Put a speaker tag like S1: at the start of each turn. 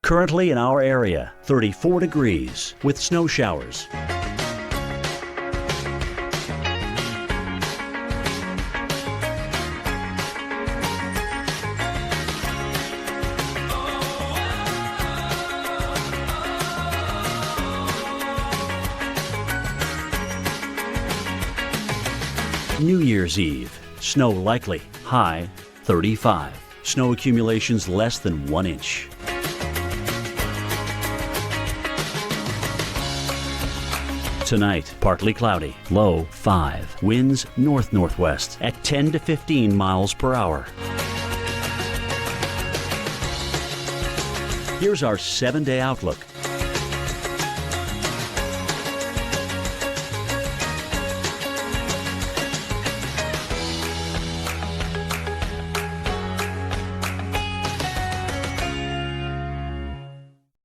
S1: Currently in our area, 34 degrees with snow showers. New Year's Eve, snow likely, high 35. Snow accumulations less than 1 inch. Tonight, partly cloudy, low 5. Winds north-northwest at 10 to 15 miles per hour. Here's our 7-day outlook.